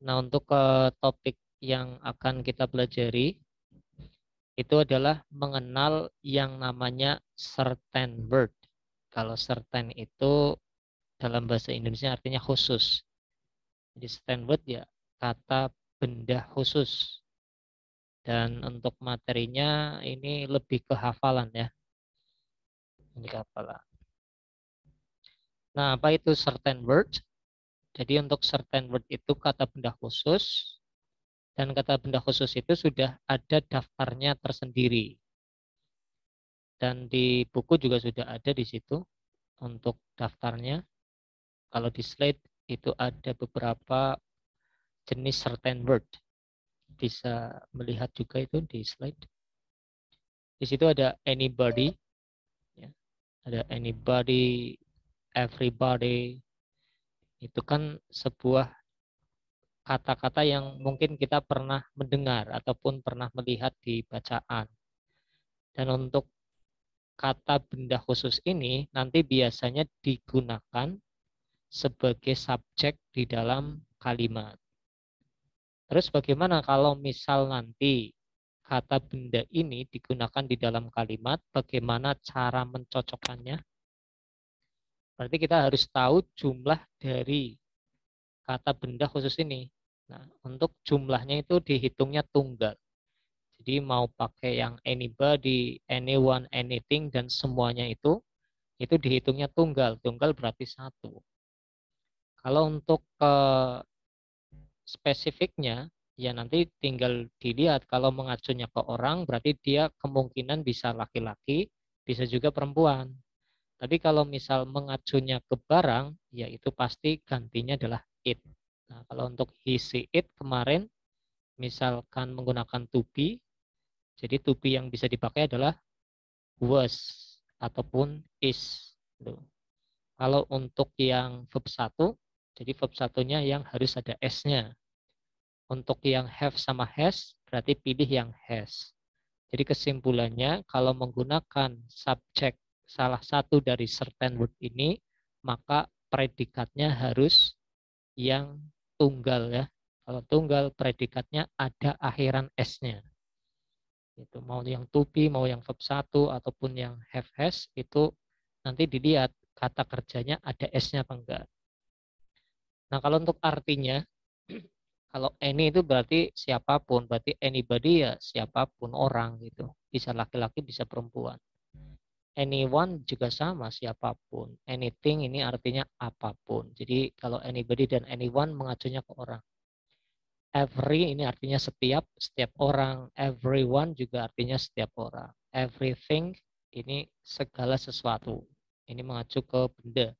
Nah, untuk topik yang akan kita pelajari itu adalah mengenal yang namanya certain word. Kalau certain itu dalam bahasa Indonesia artinya khusus. Jadi certain word ya kata benda khusus. Dan untuk materinya ini lebih ke hafalan ya. Ini hafalan. Nah, apa itu certain word? Jadi untuk certain word itu kata benda khusus. Dan kata benda khusus itu sudah ada daftarnya tersendiri. Dan di buku juga sudah ada di situ untuk daftarnya. Kalau di slide itu ada beberapa jenis certain word. Bisa melihat juga itu di slide. Di situ ada anybody, ya. Ada anybody, everybody. Itu kan sebuah kata-kata yang mungkin kita pernah mendengar ataupun pernah melihat di bacaan. Dan untuk kata benda khusus ini nanti biasanya digunakan sebagai subjek di dalam kalimat. Terus bagaimana kalau misal nanti kata benda ini digunakan di dalam kalimat, bagaimana cara mencocokkannya? Berarti kita harus tahu jumlah dari kata benda khusus ini. Nah, untuk jumlahnya itu dihitungnya tunggal. Jadi mau pakai yang anybody, anyone, anything, dan semuanya itu dihitungnya tunggal. Tunggal berarti satu. Kalau untuk spesifiknya, ya nanti tinggal dilihat. Kalau mengacunya ke orang, berarti dia kemungkinan bisa laki-laki, bisa juga perempuan. Tapi kalau misal mengacunya ke barang, ya itu pasti gantinya adalah it. Nah, kalau untuk he, she, it kemarin, misalkan menggunakan to be, jadi to be yang bisa dipakai adalah was ataupun is. Kalau untuk yang verb satu, jadi verb satunya yang harus ada s-nya. Untuk yang have sama has, berarti pilih yang has. Jadi kesimpulannya, kalau menggunakan subjek salah satu dari certain word ini, maka predikatnya harus yang tunggal ya. Kalau tunggal, predikatnya ada akhiran s-nya. Itu mau yang to be, mau yang verb satu ataupun yang have has, itu nanti dilihat kata kerjanya ada s-nya apa enggak. Nah, kalau untuk artinya, kalau any itu berarti siapapun, berarti anybody ya siapapun orang gitu. Bisa laki-laki, bisa perempuan. Anyone juga sama, siapapun. Anything ini artinya apapun. Jadi kalau anybody dan anyone mengacunya ke orang. Every ini artinya setiap orang. Everyone juga artinya setiap orang. Everything ini segala sesuatu. Ini mengacu ke benda.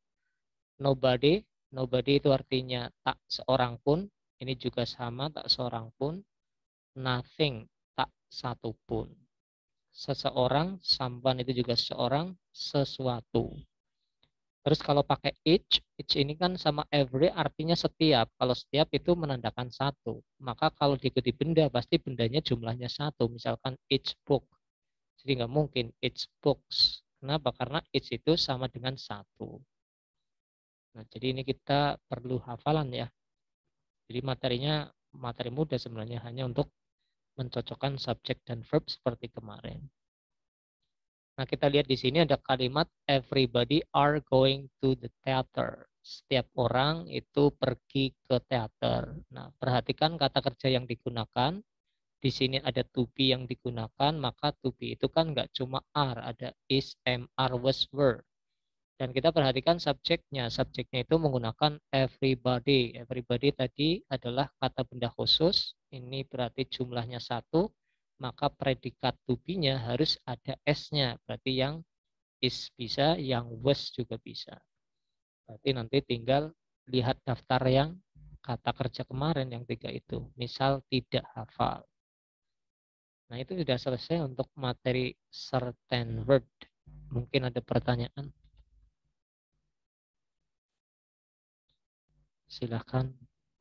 Nobody, nobody itu artinya tak seorang pun. Ini juga sama, tak seorang pun. Nothing, tak satu pun. Seseorang, someone itu juga seseorang, sesuatu. Terus kalau pakai each ini kan sama every artinya setiap. Kalau setiap itu menandakan satu. Maka kalau diikuti benda, pasti bendanya jumlahnya satu. Misalkan each book. Jadi nggak mungkin each books. Kenapa? Karena each itu sama dengan satu. Nah, jadi ini kita perlu hafalan ya. Jadi materinya materi mudah sebenarnya, hanya untuk mencocokkan subjek dan verb seperti kemarin. Nah, kita lihat di sini ada kalimat everybody are going to the theater. Setiap orang itu pergi ke teater. Nah, perhatikan kata kerja yang digunakan. Di sini ada to be yang digunakan, maka to be itu kan nggak cuma are, ada is, am, are, was, were. Dan kita perhatikan subjeknya. Subjeknya itu menggunakan everybody. Everybody tadi adalah kata benda khusus. Ini berarti jumlahnya satu. Maka predikat to be-nya harus ada s-nya. Berarti yang is bisa, yang was juga bisa. Berarti nanti tinggal lihat daftar yang kata kerja kemarin yang tiga itu. Misal tidak hafal. Nah, itu sudah selesai untuk materi certain word. Mungkin ada pertanyaan. Silahkan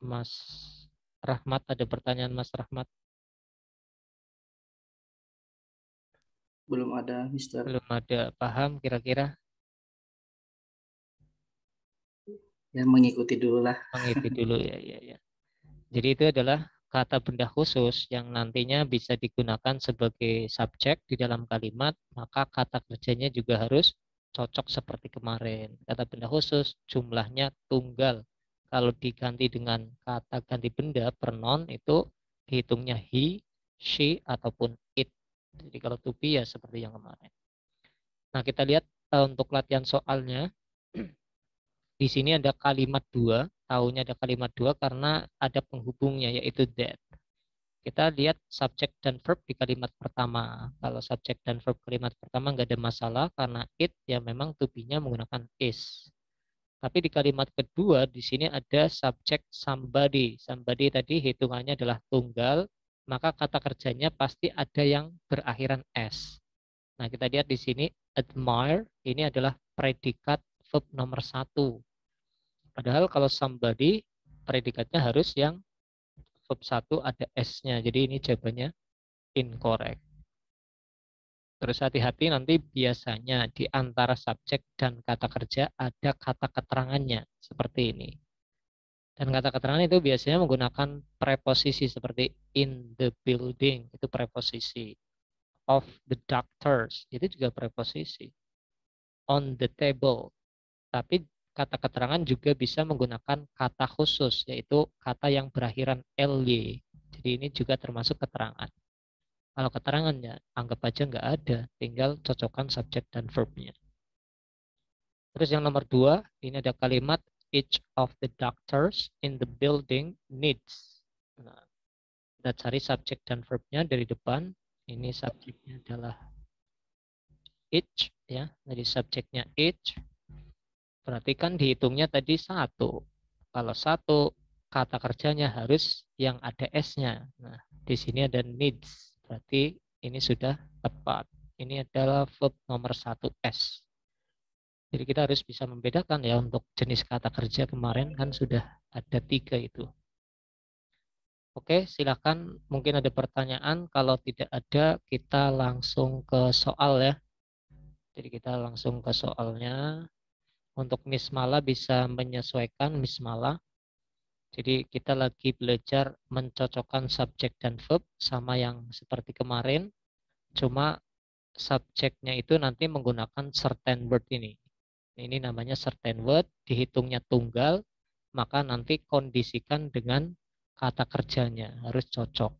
Mas Rahmat, ada pertanyaan Mas Rahmat? Belum ada, Mister. Belum ada, paham kira-kira? Ya mengikuti dulu lah. Mengikuti dulu ya, ya, ya. Jadi itu adalah kata benda khusus yang nantinya bisa digunakan sebagai subjek di dalam kalimat, maka kata kerjanya juga harus cocok seperti kemarin. Kata benda khusus jumlahnya tunggal. Kalau diganti dengan kata ganti benda, pronoun itu dihitungnya he, she, ataupun it. Jadi kalau to be ya seperti yang kemarin. Nah, kita lihat untuk latihan soalnya. Di sini ada kalimat dua, tahunya ada kalimat dua karena ada penghubungnya yaitu that. Kita lihat subjek dan verb di kalimat pertama. Kalau subjek dan verb kalimat pertama nggak ada masalah karena it ya memang to be-nya menggunakan is. Tapi di kalimat kedua di sini ada subjek somebody. Somebody tadi hitungannya adalah tunggal, maka kata kerjanya pasti ada yang berakhiran s. Nah, kita lihat di sini admire ini adalah predikat verb nomor satu. Padahal kalau somebody predikatnya harus yang verb satu ada s-nya. Jadi ini jawabannya incorrect. Terus hati-hati nanti biasanya di antara subjek dan kata kerja ada kata keterangannya seperti ini. Dan kata keterangan itu biasanya menggunakan preposisi seperti in the building, itu preposisi. Of the doctors, itu juga preposisi. On the table, tapi kata keterangan juga bisa menggunakan kata khusus, yaitu kata yang berakhiran ly. Jadi ini juga termasuk keterangan. Kalau keterangannya anggap aja nggak ada, tinggal cocokkan subjek dan verbnya. Terus yang nomor dua, ini ada kalimat each of the doctors in the building needs. Nah, kita cari subjek dan verbnya dari depan. Ini subjeknya adalah each, ya. Jadi subjeknya each. Berarti kan dihitungnya tadi satu. Kalau satu, kata kerjanya harus yang ada S-nya. Nah, di sini ada needs. Berarti ini sudah tepat. Ini adalah verb nomor satu S. Jadi kita harus bisa membedakan ya untuk jenis kata kerja kemarin kan sudah ada 3 itu. Oke, silakan mungkin ada pertanyaan. Kalau tidak ada, kita langsung ke soal ya. Jadi kita langsung ke soalnya. Untuk Miss Mala bisa menyesuaikan Miss Mala. Jadi kita lagi belajar mencocokkan subjek dan verb sama yang seperti kemarin. Cuma subjeknya itu nanti menggunakan certain word ini. Ini namanya certain word, dihitungnya tunggal, maka nanti kondisikan dengan kata kerjanya, harus cocok.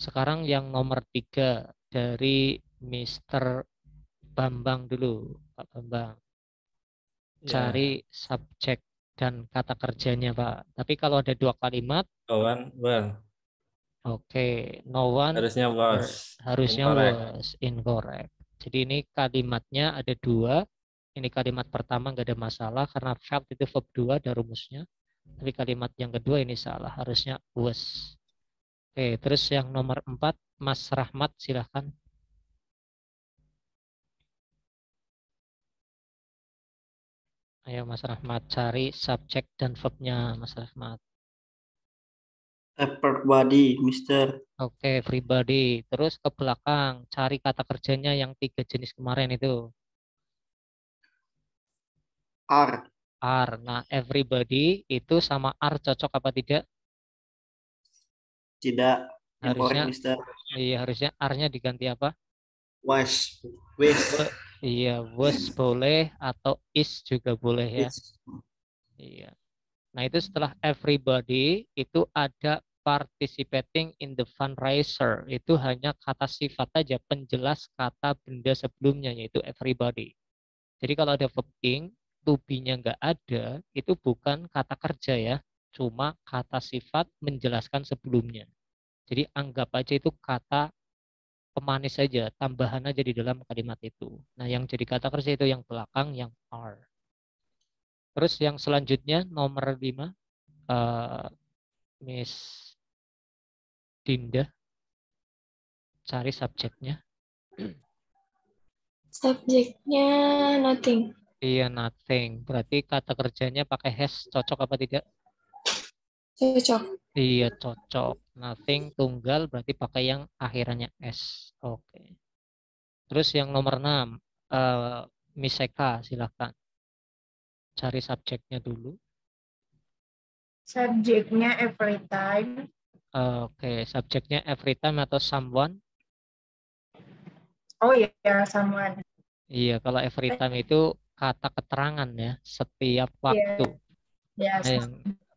Sekarang yang nomor 3 dari Mr. Bambang dulu, Pak Bambang. Cari subjek dan kata kerjanya, Pak. Tapi kalau ada 2 kalimat, oke, no one Harusnya was. harusnya Incorrect. was incorrect. Jadi ini kalimatnya ada 2. Ini kalimat pertama nggak ada masalah karena verb itu verb 2 ada rumusnya. Tapi kalimat yang kedua ini salah, harusnya was. Oke, terus yang nomor 4, Mas Rahmat silahkan. Ayo Mas Rahmat cari subjek dan verbnya Mas Rahmat. Everybody, Mister. Oke, everybody. Terus ke belakang, cari kata kerjanya yang 3 jenis kemarin itu. Are. Are. Nah, everybody itu sama are cocok apa tidak? Tidak. Incorrect, Harusnya, Mister. iya harusnya are-nya diganti apa? Was. Wes. Iya, was boleh atau is juga boleh ya. Is. Iya. Nah, itu setelah everybody itu ada participating in the fundraiser. Itu hanya kata sifat aja, penjelas kata benda sebelumnya yaitu everybody. Jadi kalau ada verb ing, to be-nya nggak ada, itu bukan kata kerja ya, cuma kata sifat menjelaskan sebelumnya. Jadi anggap aja itu kata pemanis saja, tambahan aja di dalam kalimat itu. Nah, yang jadi kata kerja itu yang belakang, yang are. Terus yang selanjutnya nomor 5, Miss Dinda, cari subjeknya. Subjeknya nothing. Iya, nothing. Berarti kata kerjanya pakai has, cocok apa tidak? Cocok. Iya, cocok. Nothing tunggal berarti pakai yang akhirannya s. Oke. Terus yang nomor 6, Miss Eka, silahkan. Cari subjeknya dulu. Subjeknya every time. Oke, subjeknya every time atau someone. Oh iya, someone. Iya, kalau every time itu kata keterangan ya, setiap waktu. Ya,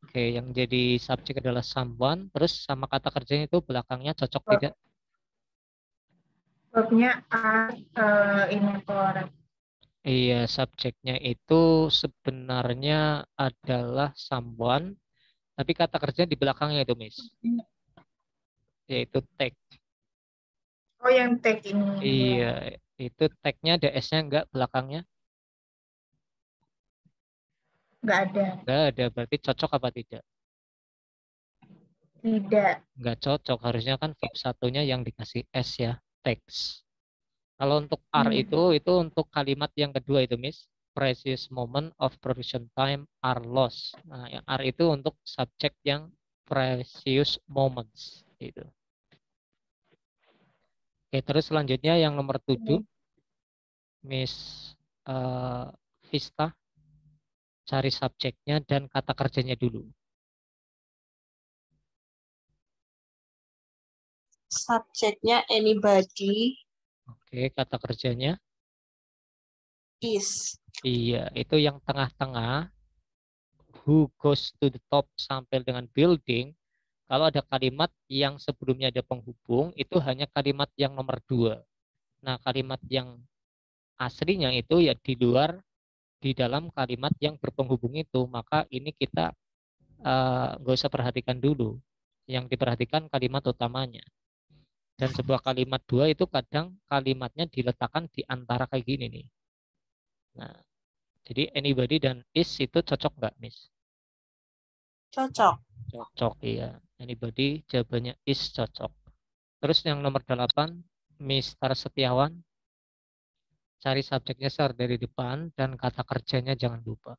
Nah, yang jadi subjek adalah someone, terus sama kata kerjanya itu belakangnya cocok tidak? verbnya are ini correct. Iya, subjeknya itu sebenarnya adalah someone, tapi kata kerja di belakangnya itu, Miss, yaitu take. Oh, yang take ini. Iya, itu take-nya ada S-nya enggak belakangnya? Nggak ada. Enggak ada, berarti cocok apa tidak? Tidak. Enggak cocok, harusnya kan verb satunya yang dikasih S ya, takes. Kalau untuk are itu untuk kalimat yang kedua itu, Miss. Precious moment of provision time are lost. Nah, yang are itu untuk subjek yang precious moments. Gitu. Oke, terus selanjutnya yang nomor 7. Miss Vista. Cari subjeknya dan kata kerjanya dulu. Subjeknya anybody. Oke, kata kerjanya. Is. Iya, itu yang tengah-tengah. Who goes to the top sampai dengan building. Kalau ada kalimat yang sebelumnya ada penghubung, itu hanya kalimat yang nomor 2. Nah, kalimat yang aslinya itu ya di luar, di dalam kalimat yang berpenghubung itu. Maka ini kita nggak usah perhatikan dulu. Yang diperhatikan kalimat utamanya. Dan sebuah kalimat dua itu kadang kalimatnya diletakkan di antara kayak gini nih. Nah, jadi anybody dan is itu cocok nggak, Miss? Cocok. Cocok, iya. Anybody jawabannya is cocok. Terus yang nomor 8, Mr. Setiawan. Cari subjeknya Sir dari depan dan kata kerjanya jangan lupa.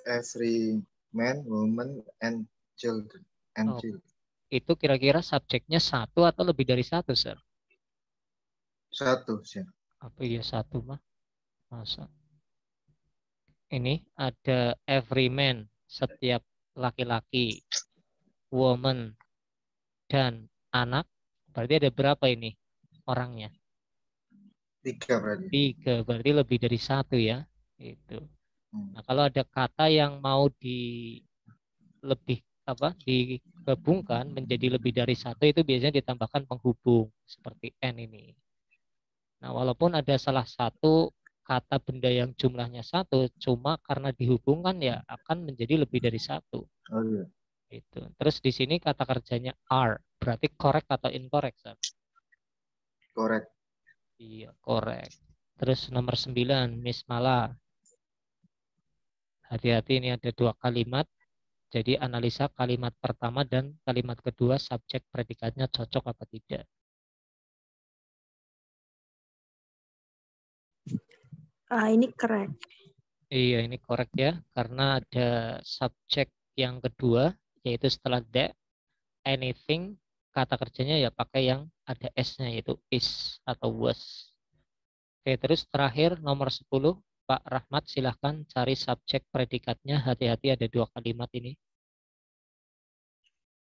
Every man, woman, and children. Itu kira-kira subjeknya satu atau lebih dari satu, Sir? Satu, Sir. Apa iya satu, mah? Masa? Ini ada every man, setiap laki-laki, woman, dan anak. Berarti ada berapa ini orangnya? 3 berarti. 3, berarti lebih dari satu ya. Itu. Nah, kalau ada kata yang mau digabungkan menjadi lebih dari satu, itu biasanya ditambahkan penghubung seperti n ini. Nah, walaupun ada salah satu kata benda yang jumlahnya satu, cuma karena dihubungkan ya akan menjadi lebih dari satu. Oh iya. Itu. Terus di sini kata kerjanya are, berarti correct atau incorrect, Sir? Correct. Iya, correct. Terus nomor 9, Miss Mala. Hati-hati, ini ada 2 kalimat. Jadi analisa kalimat pertama dan kalimat kedua, subjek predikatnya cocok apa tidak. Ini correct. Iya, ini correct ya. Karena ada subjek yang kedua, yaitu setelah that, anything, kata kerjanya ya pakai yang ada S-nya, yaitu is atau was. Oke, terus terakhir nomor 10, Pak Rahmat, silahkan cari subjek predikatnya. Hati-hati ada 2 kalimat ini.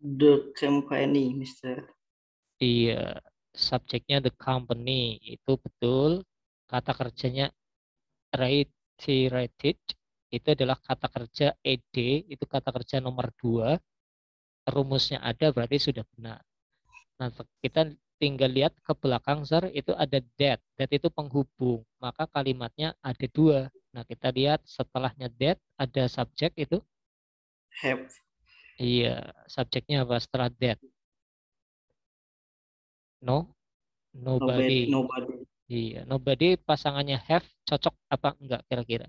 The company, Mr. Iya, subjeknya the company, itu betul. Kata kerjanya reiterated, itu adalah kata kerja ed, itu kata kerja nomor 2. Rumusnya ada, berarti sudah benar. Nah, kita tinggal lihat ke belakang, Sir, itu ada that. That itu penghubung. Maka kalimatnya ada 2. Nah, kita lihat setelahnya that, ada subjek itu. Have. Iya, subjeknya apa setelah that? No? Nobody. Nobody. Iya, nobody pasangannya have cocok apa enggak kira-kira?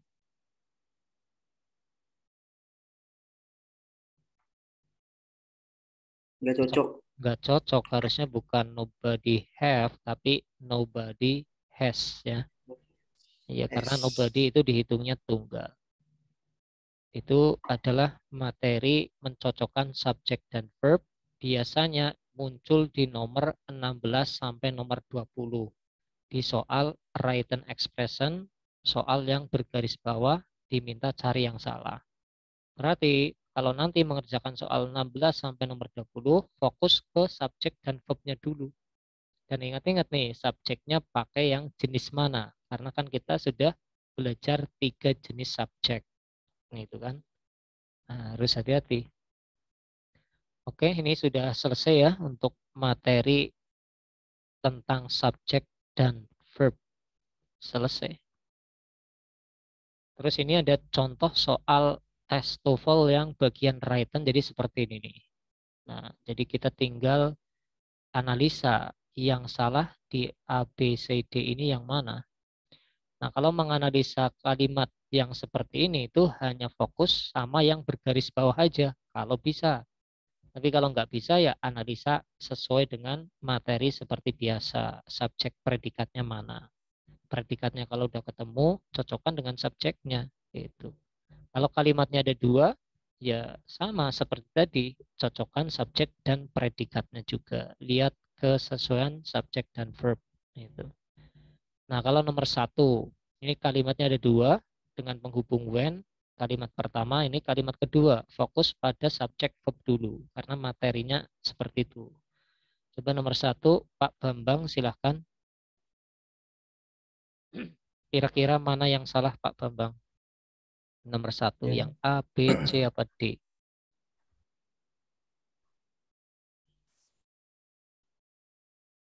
Nggak cocok. Enggak cocok, harusnya bukan nobody have tapi nobody has ya. Iya, karena nobody itu dihitungnya tunggal. Itu adalah materi mencocokkan subjek dan verb, biasanya muncul di nomor 16 sampai nomor 20. Di soal written expression, soal yang bergaris bawah, diminta cari yang salah. Berarti kalau nanti mengerjakan soal 16 sampai nomor 20, fokus ke subjek dan verb-nya dulu. Dan ingat-ingat nih, subjeknya pakai yang jenis mana. Karena kan kita sudah belajar 3 jenis subjek. Gitu kan. Nah, harus hati-hati. Oke, ini sudah selesai ya untuk materi tentang subjek dan verb. Selesai. Terus ini ada contoh soal tes TOEFL yang bagian written, jadi seperti ini nih. Nah, jadi kita tinggal analisa yang salah di A, B, C, D ini yang mana. Nah, kalau menganalisa kalimat yang seperti ini itu hanya fokus sama yang bergaris bawah aja, kalau bisa. Tapi kalau nggak bisa ya analisa sesuai dengan materi seperti biasa, subjek predikatnya mana. Predikatnya kalau udah ketemu, cocokkan dengan subjeknya. Gitu. Kalau kalimatnya ada 2, ya sama seperti tadi, cocokkan subjek dan predikatnya juga. Lihat kesesuaian subjek dan verb. Itu. Nah, kalau nomor 1, ini kalimatnya ada 2 dengan penghubung when. Kalimat pertama, ini kalimat kedua, fokus pada subjek verb dulu, karena materinya seperti itu. Coba nomor 1, Pak Bambang silahkan. Kira-kira mana yang salah Pak Bambang? Nomor 1, yang A, B, C, apa D?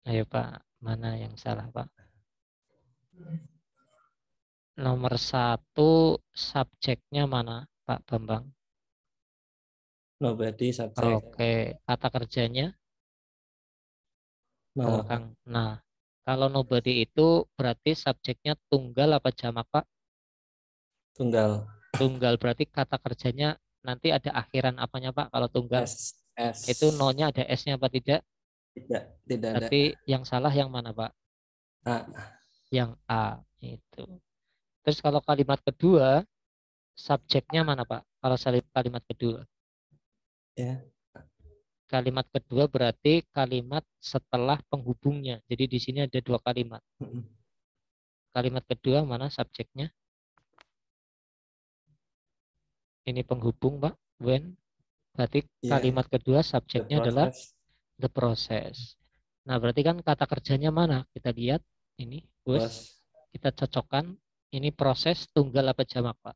Ayo Pak, mana yang salah Pak? Nomor 1, subjeknya mana Pak Bambang? Nobody subject. Oke, kata kerjanya? No. Nah, kalau nobody itu berarti subjeknya tunggal apa jamak Pak? Tunggal. Tunggal berarti kata kerjanya nanti ada akhiran apanya Pak kalau tunggal? S. Itu no-nya ada S-nya apa tidak? Tidak ada. Berarti yang salah yang mana Pak? A. Yang A itu. Terus kalau kalimat kedua, subjeknya mana Pak? Kalau kalimat kedua. Ya. Kalimat kedua berarti kalimat setelah penghubungnya. Jadi di sini ada 2 kalimat. Kalimat kedua mana subjeknya? Ini penghubung Pak, when. Berarti kalimat kedua subjeknya adalah the process. Nah, berarti kan kata kerjanya mana? Kita lihat ini, was. Kita cocokkan ini proses tunggal apa jamak, Pak?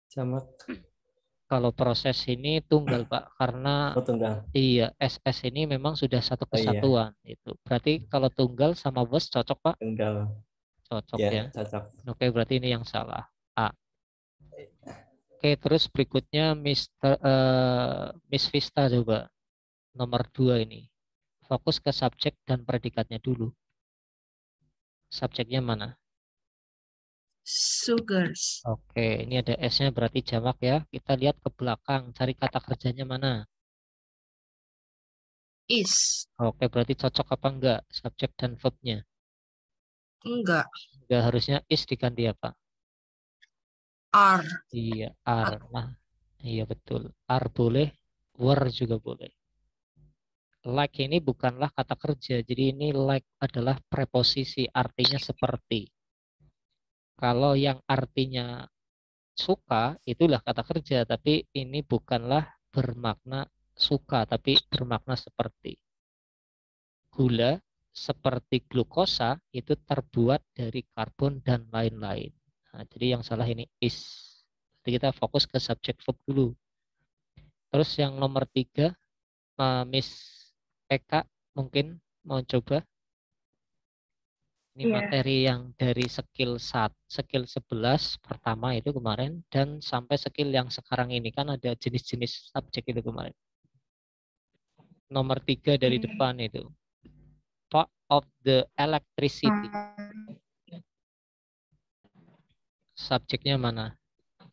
Jamak. Kalau proses ini tunggal, Pak, karena tunggal. Iya, SS ini memang sudah satu kesatuan itu. Berarti kalau tunggal sama was cocok, Pak? Tunggal. Cocok ya. Cocok. Oke, berarti ini yang salah. A. Oke, terus berikutnya Miss Vista coba. Nomor 2 ini. Fokus ke subjek dan predikatnya dulu. Subjeknya mana? Sugars. Oke, ini ada S-nya berarti jamak ya. Kita lihat ke belakang, cari kata kerjanya mana. Is. Oke, berarti cocok apa enggak subjek dan verb-nya? Enggak. Enggak, harusnya is diganti apa? Are. Iya, are. Nah, iya betul. Are boleh, were juga boleh. Like ini bukanlah kata kerja, jadi ini like adalah preposisi, artinya seperti. Kalau yang artinya suka, itulah kata kerja, tapi ini bukanlah bermakna suka, tapi bermakna seperti. Gula seperti glukosa itu terbuat dari karbon dan lain-lain. Nah, jadi yang salah ini is. Jadi kita fokus ke subjek verb dulu. Terus yang nomor 3, Miss Eka mungkin mau coba. Ini materi yang dari skill 11 pertama itu kemarin dan sampai skill yang sekarang ini kan ada jenis-jenis subjek itu kemarin. Nomor 3 dari depan itu. Part of the electricity. Subjeknya mana,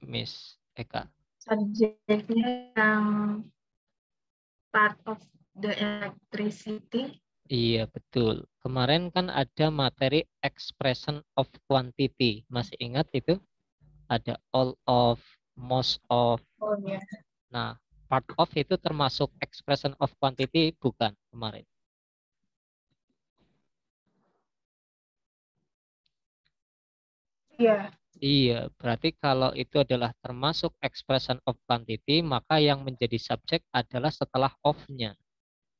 Miss Eka? Subjeknya yang part of the electricity. Iya, betul. Kemarin kan ada materi expression of quantity. Masih ingat itu? Ada all of, most of. Oh ya. Nah, part of itu termasuk expression of quantity bukan kemarin? Iya. Iya, berarti kalau itu adalah termasuk expression of quantity, maka yang menjadi subjek adalah setelah of-nya.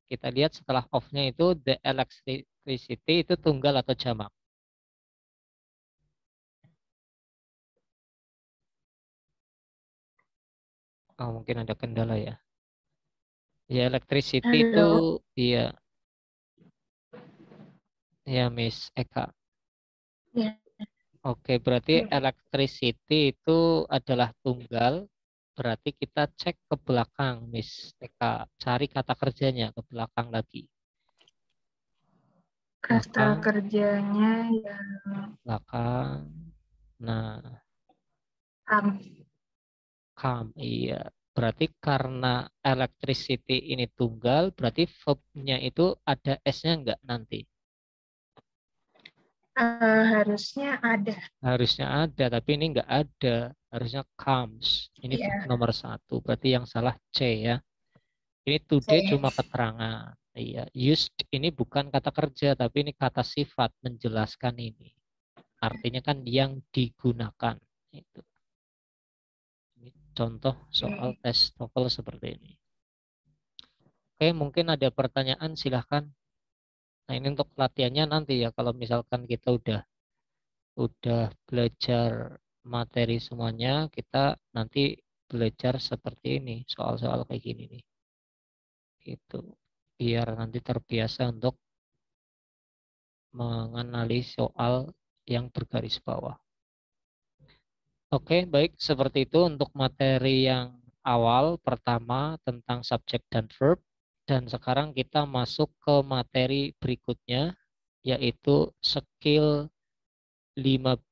Kita lihat setelah of-nya itu the electricity itu tunggal atau jamak. Oh, mungkin ada kendala ya. Ya, electricity itu, Halo. iya, ya Miss Eka. Ya. Oke, berarti electricity itu adalah tunggal. Berarti kita cek ke belakang, Miss Eka. Cari kata kerjanya ke belakang lagi. Kata Belakang, kerjanya yang belakang. Nah, come, iya. Berarti karena electricity ini tunggal, berarti verb-nya itu ada S-nya enggak nanti? harusnya ada. Harusnya ada, tapi ini enggak ada. Harusnya comes. Ini Iya. verb nomor 1. Berarti yang salah C ya. Ini today C. cuma keterangan. Iya, used ini bukan kata kerja, tapi ini kata sifat menjelaskan ini. Artinya kan yang digunakan. Itu. Ini contoh soal tes TOEFL seperti ini. Oke, mungkin ada pertanyaan, silahkan. Nah, ini untuk latihannya nanti ya, kalau misalkan kita udah belajar materi semuanya, kita nanti belajar seperti ini, soal-soal kayak gini nih. Gitu. Biar nanti terbiasa untuk mengenali soal yang bergaris bawah. Oke, baik. Seperti itu untuk materi yang awal, pertama tentang subjek dan verb. Dan sekarang kita masuk ke materi berikutnya, yaitu skill 15.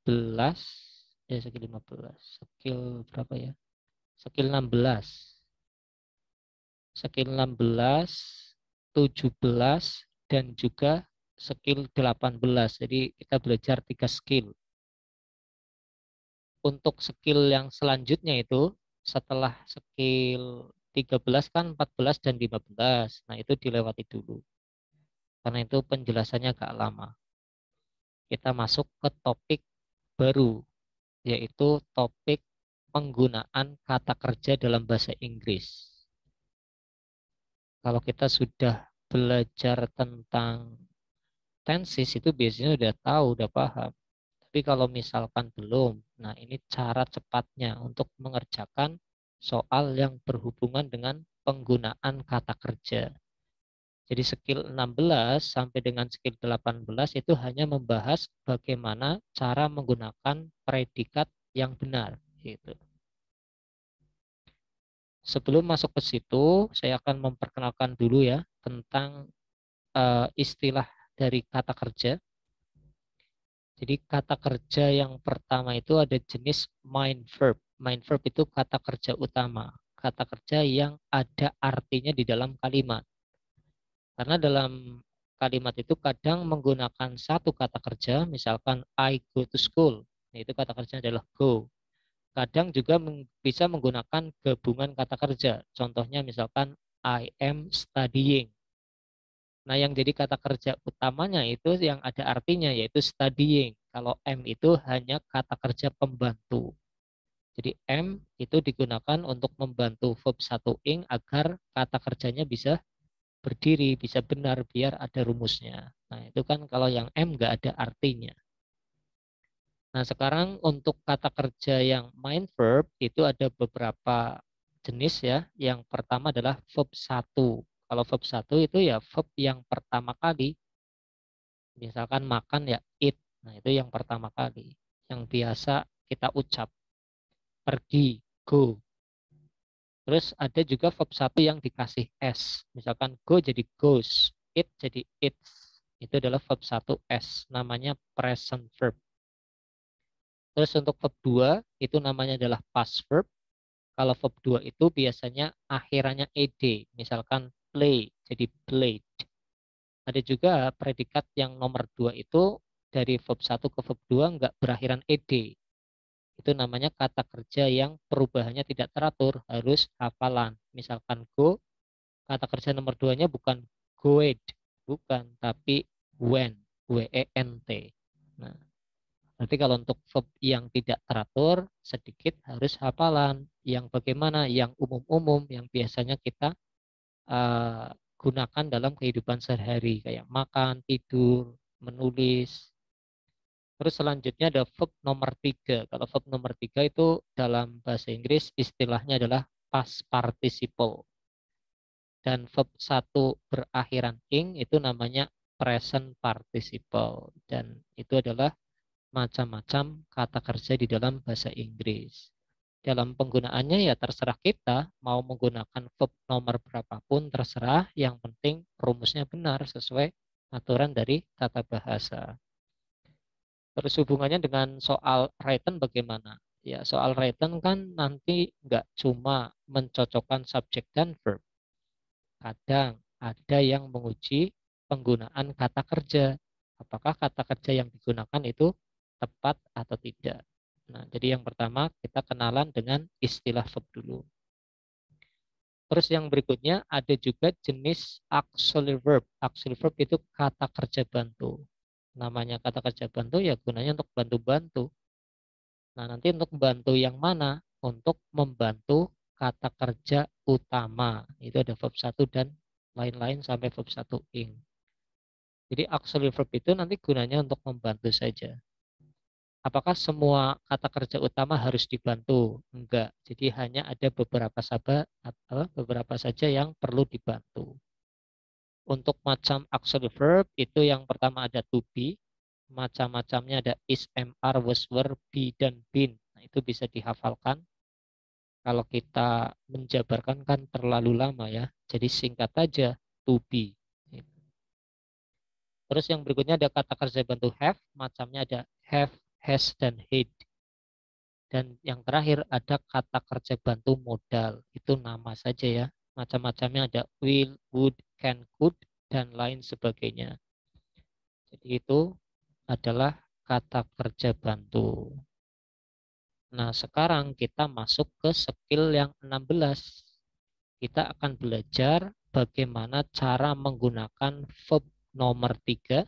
Skill 15. Skill berapa ya? Skill 16. Skill 16, 17, dan juga skill 18. Jadi kita belajar 3 skill. Untuk skill yang selanjutnya itu setelah skill 13 kan 14 dan 15. Nah, itu dilewati dulu. Karena itu penjelasannya agak lama. Kita masuk ke topik baru, yaitu topik penggunaan kata kerja dalam bahasa Inggris. Kalau kita sudah belajar tentang tenses itu biasanya udah tahu, udah paham. Tapi kalau misalkan belum, nah ini cara cepatnya untuk mengerjakan soal yang berhubungan dengan penggunaan kata kerja. Jadi skill 16 sampai dengan skill 18 itu hanya membahas bagaimana cara menggunakan predikat yang benar. Gitu. Sebelum masuk ke situ, saya akan memperkenalkan dulu ya tentang istilah dari kata kerja. Jadi kata kerja yang pertama itu ada jenis main verb. Main verb itu kata kerja utama. Kata kerja yang ada artinya di dalam kalimat. Karena dalam kalimat itu kadang menggunakan satu kata kerja, misalkan I go to school. Itu kata kerjanya adalah go. Kadang juga bisa menggunakan gabungan kata kerja. Contohnya misalkan I am studying. Nah, yang jadi kata kerja utamanya itu yang ada artinya, yaitu studying. Kalau am itu hanya kata kerja pembantu. Jadi am itu digunakan untuk membantu verb satu ing agar kata kerjanya bisa berdiri, bisa benar, biar ada rumusnya. Nah, itu kan kalau yang am nggak ada artinya. Nah, sekarang untuk kata kerja yang main verb itu ada beberapa jenis ya. Yang pertama adalah verb 1. Kalau verb 1 itu ya verb yang pertama kali. Misalkan makan ya eat. Nah, itu yang pertama kali. Yang biasa kita ucap. Pergi, go. Terus ada juga verb 1 yang dikasih S. Misalkan go jadi goes, eat jadi eats. Itu adalah verb 1 S. Namanya present verb. Terus untuk verb 2 itu namanya adalah past verb. Kalau verb 2 itu biasanya akhirannya ed. Misalkan play jadi played. Ada juga predikat yang nomor 2 itu dari verb 1 ke verb 2 nggak berakhiran ed. Itu namanya kata kerja yang perubahannya tidak teratur, harus hafalan. Misalkan go, kata kerja nomor 2-nya bukan goed, bukan, tapi went, W-E-N-T. Nah, Berarti kalau untuk verb yang tidak teratur, sedikit harus hafalan. Yang bagaimana? Yang umum-umum, yang biasanya kita gunakan dalam kehidupan sehari-hari. Kayak makan, tidur, menulis. Terus selanjutnya ada verb nomor 3. Kalau verb nomor 3 itu dalam bahasa Inggris istilahnya adalah past participle. Dan verb 1 berakhiran ing itu namanya present participle. Dan itu adalah macam-macam kata kerja di dalam bahasa Inggris. Dalam penggunaannya ya terserah kita mau menggunakan verb nomor berapapun terserah, yang penting rumusnya benar sesuai aturan dari tata bahasa. Terus hubungannya dengan soal written bagaimana? Ya, soal written kan nanti nggak cuma mencocokkan subjek dan verb. Kadang ada yang menguji penggunaan kata kerja. Apakah kata kerja yang digunakan itu tepat atau tidak. Nah, jadi yang pertama kita kenalan dengan istilah verb dulu. Terus yang berikutnya ada juga jenis auxiliary verb. Auxiliary verb itu kata kerja bantu. Namanya kata kerja bantu ya gunanya untuk bantu-bantu. Nah, nanti untuk bantu yang mana? Untuk membantu kata kerja utama. Itu ada verb 1 dan lain-lain sampai verb 1 ing. Jadi auxiliary verb itu nanti gunanya untuk membantu saja. Apakah semua kata kerja utama harus dibantu? Enggak. Jadi hanya ada beberapa saja yang perlu dibantu. Untuk macam auxiliary verb itu yang pertama ada to be, macam-macamnya ada is, am, are, was, were, be, dan been. Nah, itu bisa dihafalkan. Kalau kita menjabarkan kan terlalu lama ya. Jadi singkat aja to be. Terus yang berikutnya ada kata kerja bantu have, macamnya ada have, has, dan had. Dan yang terakhir ada kata kerja bantu modal. Itu nama saja ya. Macam-macamnya ada will, would, can, could, dan lain sebagainya. Jadi itu adalah kata kerja bantu. Nah, sekarang kita masuk ke skill yang 16. Kita akan belajar bagaimana cara menggunakan verb nomor 3,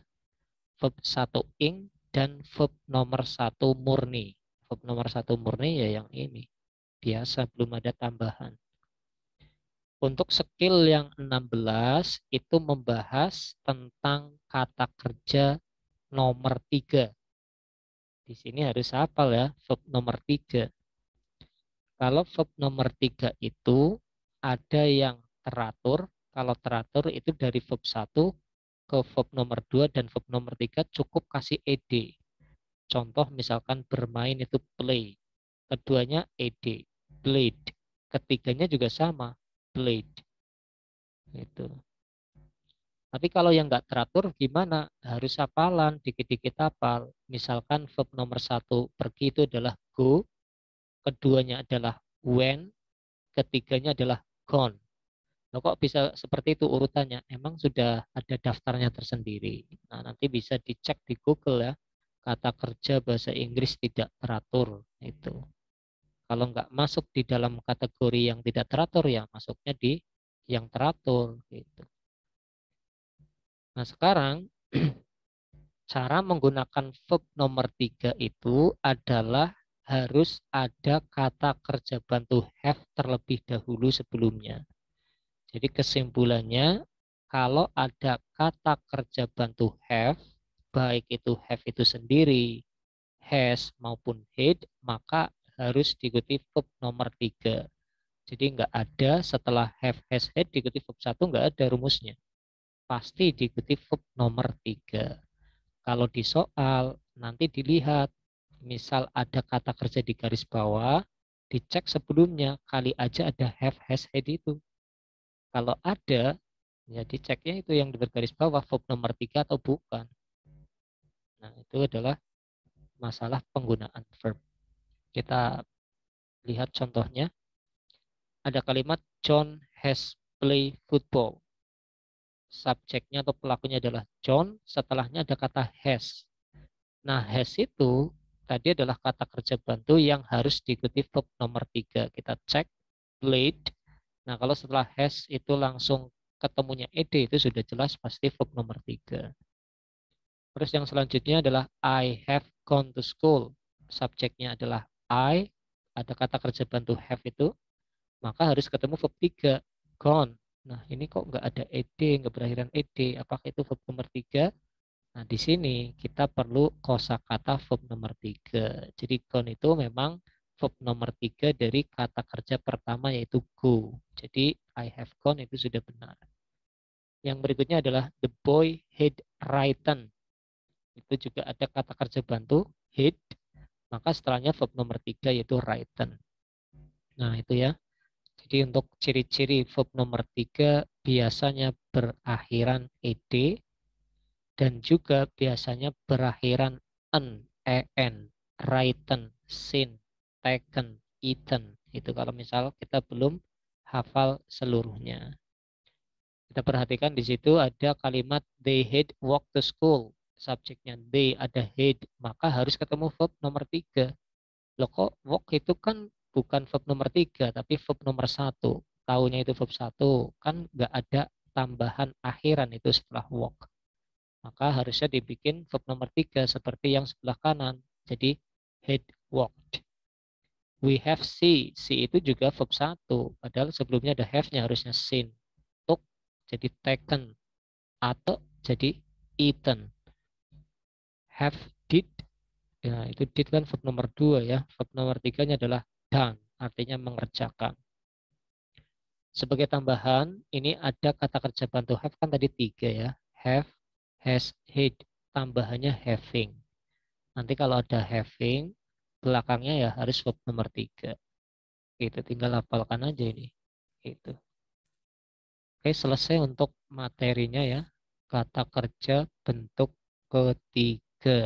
verb 1 ing, dan verb nomor 1 murni. Verb nomor 1 murni ya yang ini. Biasa, belum ada tambahan. Untuk skill yang 16 itu membahas tentang kata kerja nomor 3. Di sini harus hafal ya, verb nomor 3. Kalau verb nomor 3 itu ada yang teratur. Kalau teratur itu dari verb 1 ke verb nomor 2 dan verb nomor 3 cukup kasih ed. Contoh misalkan bermain itu play. Keduanya ed, played. Ketiganya juga sama, played. Itu. Tapi kalau yang nggak teratur gimana? Harus hafalan, dikit-dikit hafal. Misalkan verb nomor 1 pergi itu adalah go, keduanya adalah went, ketiganya adalah gone. Loh, kok bisa seperti itu urutannya? Emang sudah ada daftarnya tersendiri. Nah, nanti bisa dicek di Google ya. Kata kerja bahasa Inggris tidak teratur itu. Kalau nggak masuk di dalam kategori yang tidak teratur ya masuknya di yang teratur gitu. Nah, sekarang cara menggunakan verb nomor 3 itu adalah harus ada kata kerja bantu have terlebih dahulu sebelumnya. Jadi kesimpulannya, kalau ada kata kerja bantu have, baik itu have itu sendiri, has maupun had, maka harus diikuti verb nomor 3. Jadi nggak ada setelah have, has, had diikuti verb 1, nggak ada rumusnya. Pasti diikuti verb nomor 3. Kalau di soal, nanti dilihat, misal ada kata kerja di garis bawah, dicek sebelumnya, kali aja ada have, has, had itu. Kalau ada, ya diceknya itu yang di garis bawah, verb nomor 3 atau bukan. Nah, itu adalah masalah penggunaan verb. Kita lihat contohnya. Ada kalimat John has play football. Subjeknya atau pelakunya adalah John, setelahnya ada kata has. Nah, has itu tadi adalah kata kerja bantu yang harus diikuti verb nomor 3. Kita cek, played. Nah, kalau setelah has itu langsung ketemunya ed, itu sudah jelas pasti verb nomor 3. Terus yang selanjutnya adalah I have gone to school. Subjeknya adalah I, ada kata kerja bantu have itu, maka harus ketemu verb 3, gone. Nah, ini kok nggak ada ed, nggak berakhiran ed. Apakah itu verb nomor 3? Nah, di sini kita perlu kosakata verb nomor 3. Jadi gone itu memang verb nomor 3 dari kata kerja pertama yaitu go. Jadi I have gone itu sudah benar. Yang berikutnya adalah the boy had written. Itu juga ada kata kerja bantu had, maka setelahnya verb nomor 3 yaitu written. Nah, itu ya. Jadi untuk ciri-ciri verb nomor 3 biasanya berakhiran ed dan juga biasanya berakhiran en, written, seen, taken, eaten. Itu kalau misal kita belum hafal seluruhnya. Kita perhatikan di situ ada kalimat they had walked to school. Subjeknya they ada had, maka harus ketemu verb nomor 3. Loh kok walk itu kan bukan verb nomor 3, tapi verb nomor 1. Taunya itu verb 1, kan nggak ada tambahan akhiran itu setelah walk. Maka harusnya dibikin verb nomor 3 seperti yang sebelah kanan. Jadi had walked. We have see. See itu juga verb 1. Padahal sebelumnya ada have-nya, harusnya seen. Took jadi taken. Atau jadi eaten. Have did. Ya, itu did kan verb nomor 2 ya. Verb nomor 3-nya adalah done. Artinya mengerjakan. Sebagai tambahan, ini ada kata kerja bantu have kan tadi 3 ya. Have, has, had. Tambahannya having. Nanti kalau ada having, belakangnya ya harus verb nomor 3. Itu tinggal hafalkan aja ini. Itu. Oke, selesai untuk materinya ya. Kata kerja bentuk ketiga.